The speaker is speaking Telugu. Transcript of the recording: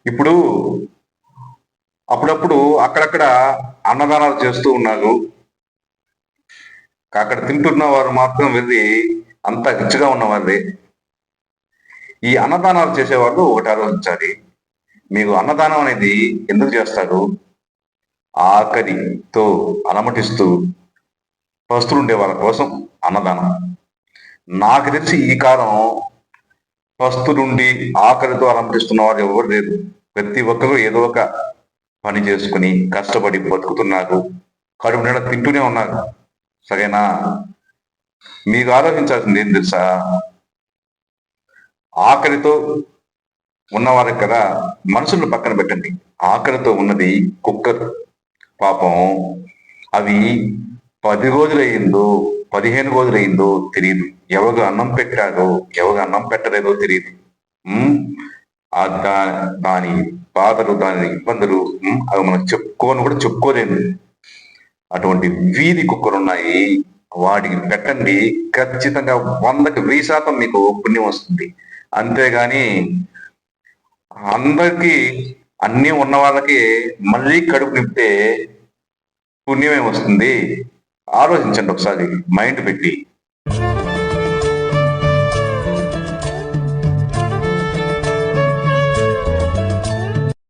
ఇప్పుడు అప్పుడప్పుడు అక్కడక్కడ అన్నదానాలు చేస్తూ ఉన్నారు. అక్కడ తింటున్న వారు మాత్రం వెళ్ళి అంత రిచ్‌గా ఉన్నవాళ్ళే. ఈ అన్నదానాలు చేసేవాళ్ళు ఒకటి ఆలోచించాలి. మీకు అన్నదానం అనేది ఎందుకు చేస్తారు? ఆకలితో అలమటిస్తూ పస్తులుండే వాళ్ళ కోసం అన్నదానం. నాకు తెలిసి ఈ కాలం పస్తులుండి ఆకలితో అలమటిస్తున్న వారు ఎవరు లేరు. ప్రతి ఒక్కరు ఏదో ఒక పని చేసుకొని కష్టపడి బతుకుతున్నారు. కడుపు నిండా తింటూనే ఉన్నారు. సరేనా? మీకు ఆలోచించాల్సింది ఏం తెలుసా? ఆకలితో ఉన్నవారికి కదా, మనుషులను పక్కన పెట్టండి. ఆకలితో ఉన్నది కుక్కలు. పాపం అవి 10 రోజులయిందో, 15 రోజులయిందో తెలీదు. ఎవరు అన్నం పెట్టారో, ఎవరు అన్నం పెట్టలేదో తెలీదు. హ్మ్. దా దాని బాధలు, దాని ఇబ్బందులు అవి మనం చెప్పుకోను కూడా చెప్పుకోలేము. అటువంటి వీధి కుక్కలున్నాయి. వాటికి పెట్టండి. ఖచ్చితంగా 100కి 1000% మీకు పుణ్యం వస్తుంది. అంతేగాని అందరికీ అన్నీ ఉన్న వాళ్ళకి మళ్ళీ కడుపు నింపితే పుణ్యమే వస్తుంది. ఆలోచించండి ఒకసారి మైండ్ పెట్టి.